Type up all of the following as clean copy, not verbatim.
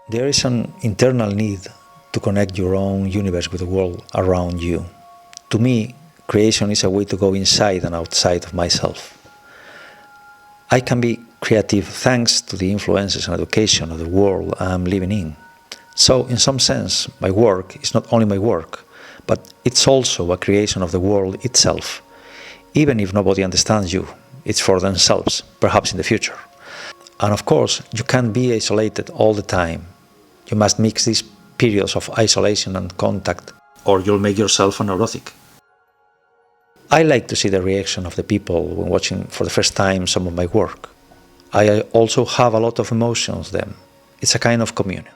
There is an internal need to connect your own universe with the world around you. To me, creation is a way to go inside and outside of myself. I can be creative thanks to the influences and education of the world I'm living in. So, in some sense, my work is not only my work, but it's also a creation of the world itself. Even if nobody understands you, it's for themselves, perhaps in the future. And of course, you can't be isolated all the time. You must mix these periods of isolation and contact, or you'll make yourself a neurotic. I like to see the reaction of the people when watching for the first time some of my work. I also have a lot of emotions then. It's a kind of communion.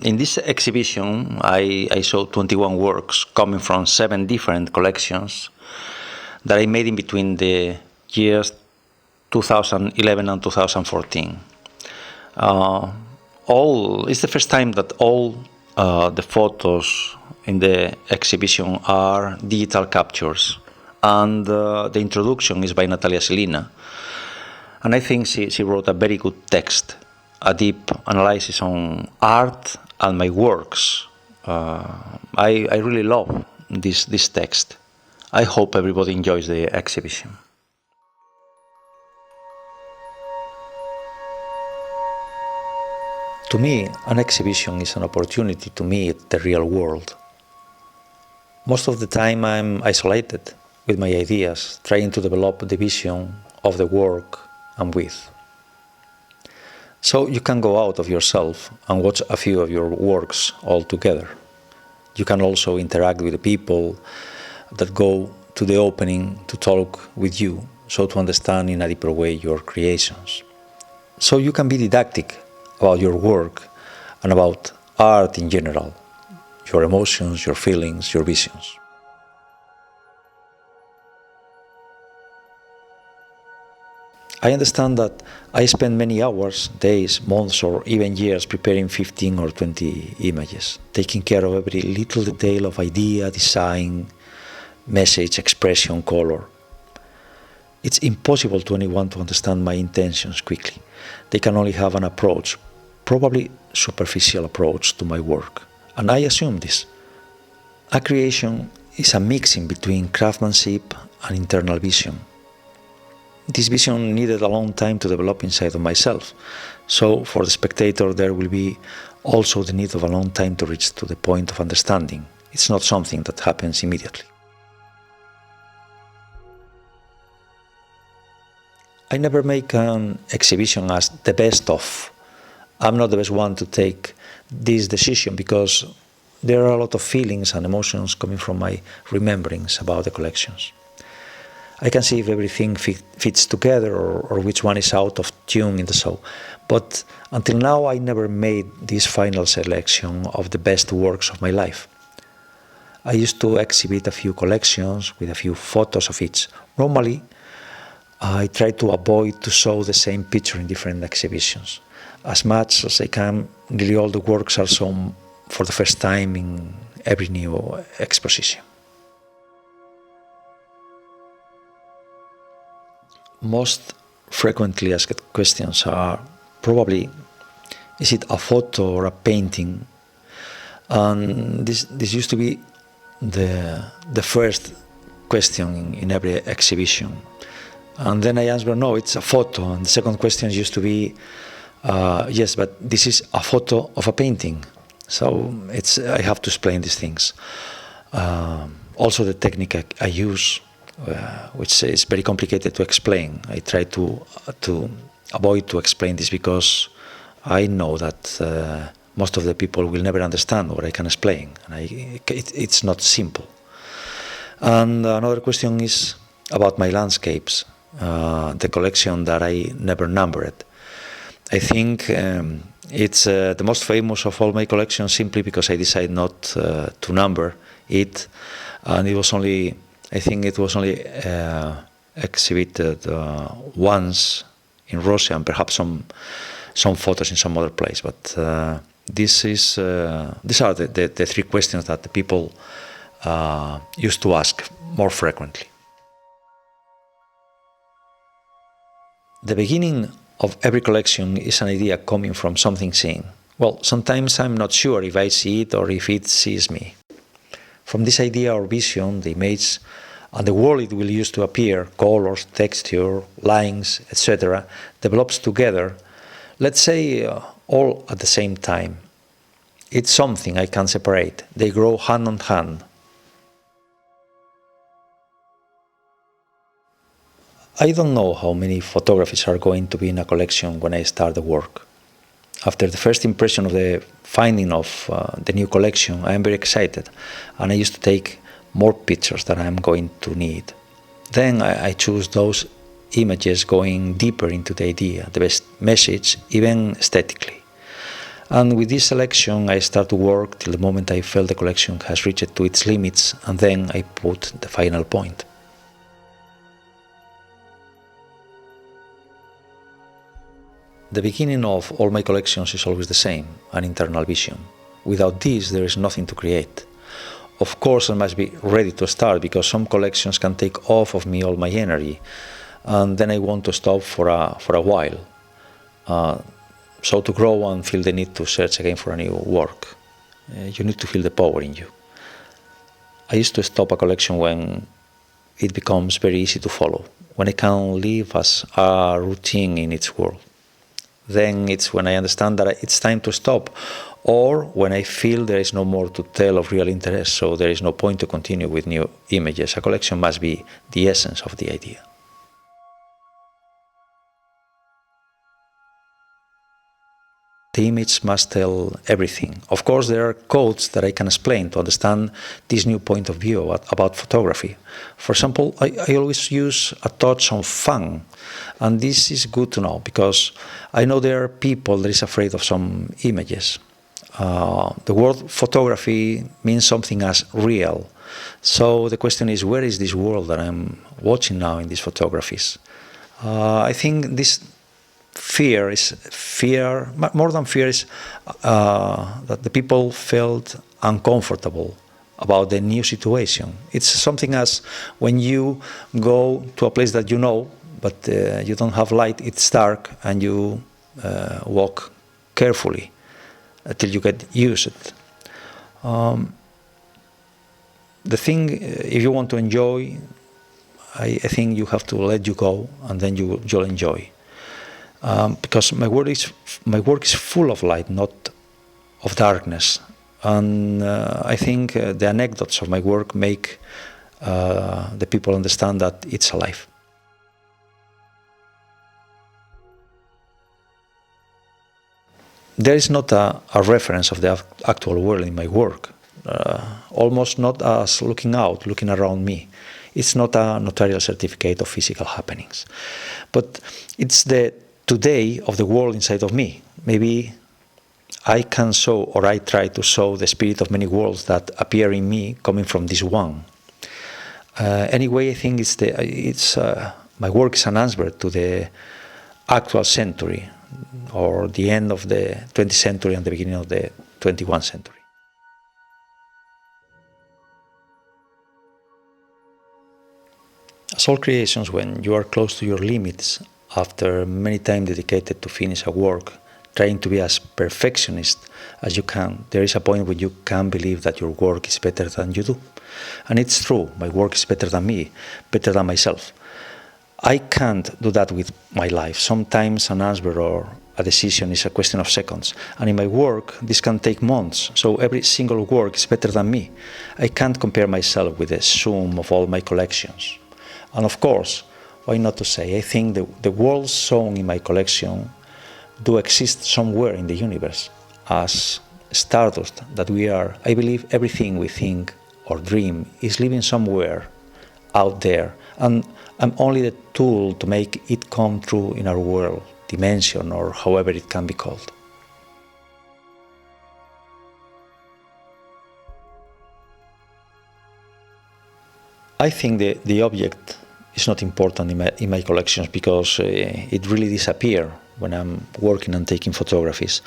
In this exhibition, I saw 21 works coming from 7 different collections that I made in between the years 2011 and 2014. It's the first time that all the photos in the exhibition are digital captures, and the introduction is by Natalia Selina. And I think she wrote a very good text, a deep analysis on art and my works. I really love this text. I hope everybody enjoys the exhibition. To me, an exhibition is an opportunity to meet the real world. Most of the time I'm isolated with my ideas, trying to develop the vision of the work I'm with. So you can go out of yourself and watch a few of your works all together. You can also interact with the people that go to the opening to talk with you, so to understand in a deeper way your creations. So you can be didactic about your work and about art in general, your emotions, your feelings, your visions. I understand that I spend many hours, days, months, or even years preparing 15 or 20 images, taking care of every little detail of idea, design, message, expression, color. It's impossible to anyone to understand my intentions quickly. They can only have an approach, probably superficial approach to my work. And I assume this. A creation is a mixing between craftsmanship and internal vision. This vision needed a long time to develop inside of myself. So for the spectator there will be also the need of a long time to reach to the point of understanding. It's not something that happens immediately. I never make an exhibition as the best of. I'm not the best one to take this decision because there are a lot of feelings and emotions coming from my rememberings about the collections. I can see if everything fits together or which one is out of tune in the show. But until now I never made this final selection of the best works of my life. I used to exhibit a few collections with a few photos of each. Normally, I try to avoid to show the same picture in different exhibitions. As much as I can, nearly all the works are shown for the first time in every new exposition. Most frequently asked questions are probably, is it a photo or a painting? And this used to be the first question in every exhibition. And then I answer, no, it's a photo. And the second question used to be, yes, but this is a photo of a painting. So I have to explain these things. Also the technique I use, which is very complicated to explain. I try to avoid to explain this because I know that most of the people will never understand what I can explain. And it's not simple. And another question is about my landscapes, the collection that I never numbered. I think it's the most famous of all my collections simply because I decided not to number it, and it was only, I think it was only exhibited once in Russia and perhaps some photos in some other place. But these are the 3 questions that the people used to ask more frequently. The beginning of every collection is an idea coming from something seen. Well, sometimes I'm not sure if I see it or if it sees me. From this idea or vision, the image and the world it will use to appear, colors, texture, lines, etc., develops together, let's say all at the same time. It's something I can't separate. They grow hand in hand. I don't know how many photographies are going to be in a collection when I start the work. After the first impression of the finding of the new collection, I am very excited, and I used to take more pictures than I am going to need. Then I choose those images going deeper into the idea, the best message, even aesthetically. And with this selection, I start to work till the moment I feel the collection has reached to its limits, and then I put the final point. The beginning of all my collections is always the same, an internal vision. Without this, there is nothing to create. Of course, I must be ready to start because some collections can take off of me all my energy, and then I want to stop for a while. So to grow and feel the need to search again for a new work, you need to feel the power in you. I used to stop a collection when it becomes very easy to follow, when I can live as a routine in its world. Then it's when I understand that it's time to stop, or when I feel there is no more to tell of real interest, so there is no point to continue with new images. A collection must be the essence of the idea. The image must tell everything. Of course, there are codes that I can explain to understand this new point of view about photography. For example, I always use a touch of fun, and this is good to know because I know there are people that is afraid of some images. The word photography means something as real. So the question is, where is this world that I'm watching now in these photographies? I think this fear, more than fear, is that the people felt uncomfortable about the new situation. It's something as when you go to a place that you know, but you don't have light, it's dark, and you walk carefully until you get used. The thing, if you want to enjoy, I think you have to let you go, and then you'll enjoy. Because my work is full of light, not of darkness, and I think the anecdotes of my work make the people understand that it's alive. There is not a reference of the actual world in my work, almost not as looking out, looking around me. It's not a notarial certificate of physical happenings, but it's the today of the world inside of me. Maybe I can show, or I try to show, the spirit of many worlds that appear in me coming from this one. Anyway, I think my work is an answer to the actual century, or the end of the 20th century and the beginning of the 21st century. As all creations, when you are close to your limits, after many time dedicated to finish a work, trying to be as perfectionist as you can, there is a point when you can't believe that your work is better than you do. And it's true, my work is better than me, better than myself. I can't do that with my life. Sometimes an answer or a decision is a question of seconds. And in my work, this can take months. So every single work is better than me. I can't compare myself with the sum of all my collections. And of course, why not to say, I think the worlds shown in my collection do exist somewhere in the universe as stardust that we are. I believe everything we think or dream is living somewhere out there, and I'm only the tool to make it come true in our world, dimension, or however it can be called. I think the object is not important in my collections because it really disappears when I'm working and taking photographies.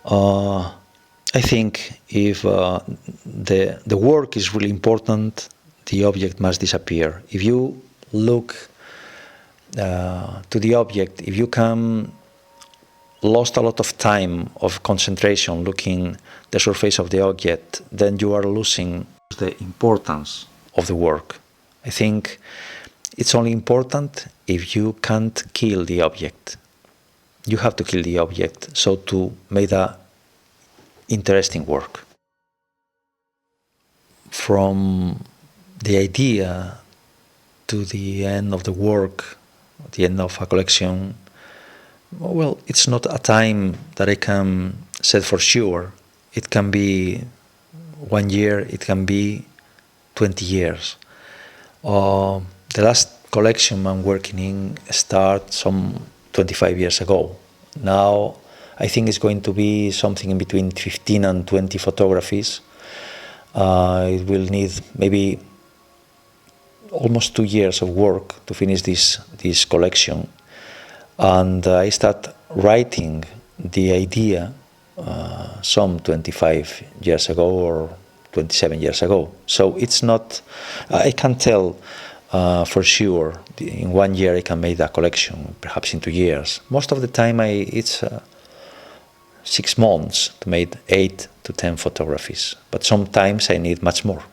I think if the work is really important, the object must disappear. If you look to the object, if you can lost a lot of time of concentration looking the surface of the object, then you are losing the importance of the work. I think it's only important if you can't kill the object. You have to kill the object so to make a interesting work. From the idea to the end of the work, the end of a collection, well, it's not a time that I can set for sure. It can be 1 year, it can be 20 years. The last collection I'm working in started some 25 years ago. Now I think it's going to be something in between 15 and 20 photographies. It will need maybe almost 2 years of work to finish this collection. And I start writing the idea some 25 years ago or 27 years ago. So it's not, I can't tell for sure in 1 year I can make that collection, perhaps in 2 years. Most of the time it's 6 months to make 8 to 10 photographies, but sometimes I need much more.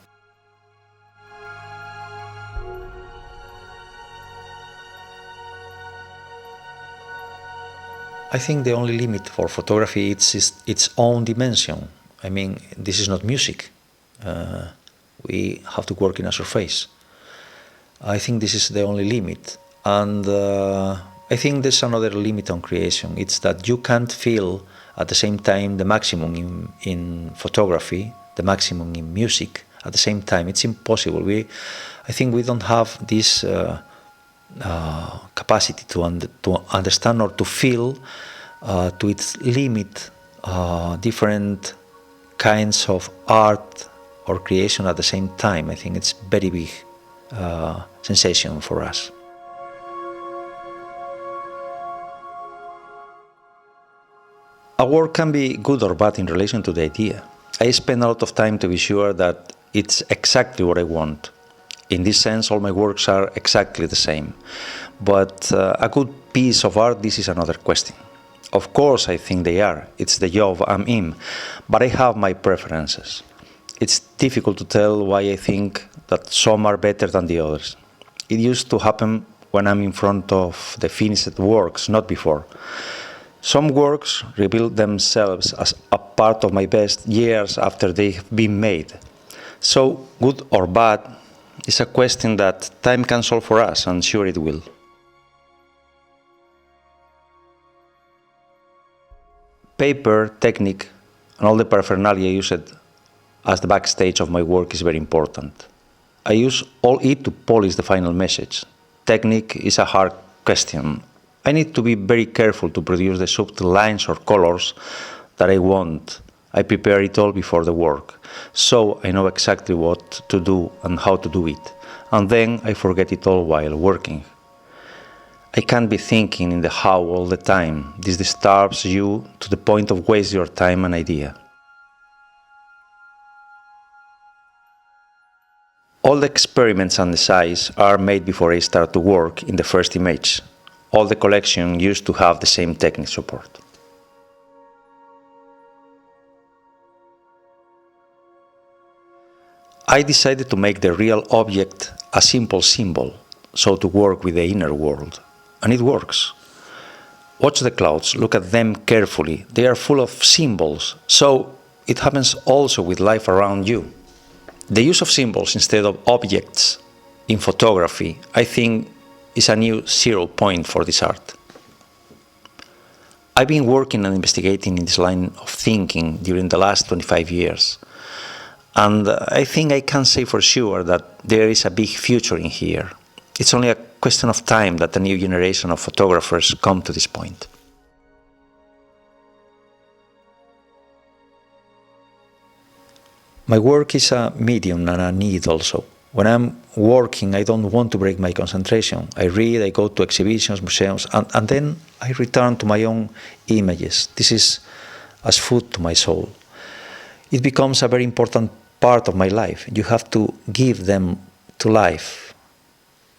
I think the only limit for photography is its own dimension. I mean, this is not music. We have to work in a surface. I think this is the only limit. And I think there's another limit on creation. It's that you can't feel at the same time the maximum in photography, the maximum in music at the same time. It's impossible. I think we don't have this capacity to understand or to feel to its limit different kinds of art or creation at the same time. I think it's very big sensation for us. A work can be good or bad in relation to the idea. I spend a lot of time to be sure that it's exactly what I want. In this sense, all my works are exactly the same. But a good piece of art, this is another question. Of course, I think they are. It's the job I'm in. But I have my preferences. It's difficult to tell why I think that some are better than the others. It used to happen when I'm in front of the finished works, not before. Some works reveal themselves as a part of my best years after they've been made. So, good or bad, is a question that time can solve for us, and sure it will. Paper, technique, and all the paraphernalia used as the backstage of my work is very important. I use all it to polish the final message. Technique is a hard question. I need to be very careful to produce the subtle lines or colors that I want. I prepare it all before the work, so I know exactly what to do and how to do it, and then I forget it all while working. I can't be thinking in the how all the time. This disturbs you to the point of waste your time and idea. All the experiments and the size are made before I start to work in the first image. All the collection used to have the same technique support. I decided to make the real object a simple symbol, so to work with the inner world. And it works. Watch the clouds, look at them carefully. They are full of symbols, so it happens also with life around you. The use of symbols instead of objects in photography, I think, is a new 0 point for this art. I've been working and investigating in this line of thinking during the last 25 years. And I think I can say for sure that there is a big future in here. It's only a question of time that a new generation of photographers come to this point. My work is a medium and a need also. When I'm working, I don't want to break my concentration. I read, I go to exhibitions, museums, and then I return to my own images. This is as food to my soul. It becomes a very important part of my life. You have to give them to life.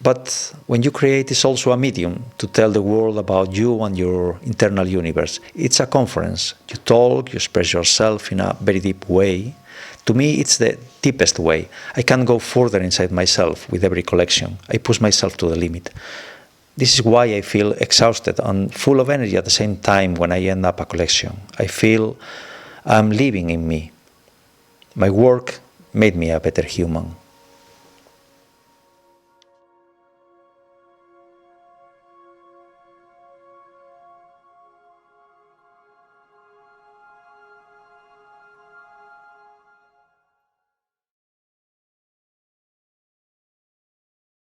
But when you create, it's also a medium to tell the world about you and your internal universe. It's a conference. You talk, you express yourself in a very deep way. To me, it's the deepest way. I can go further inside myself with every collection. I push myself to the limit. This is why I feel exhausted and full of energy at the same time when I end up a collection. I feel I'm living in me. My work made me a better human.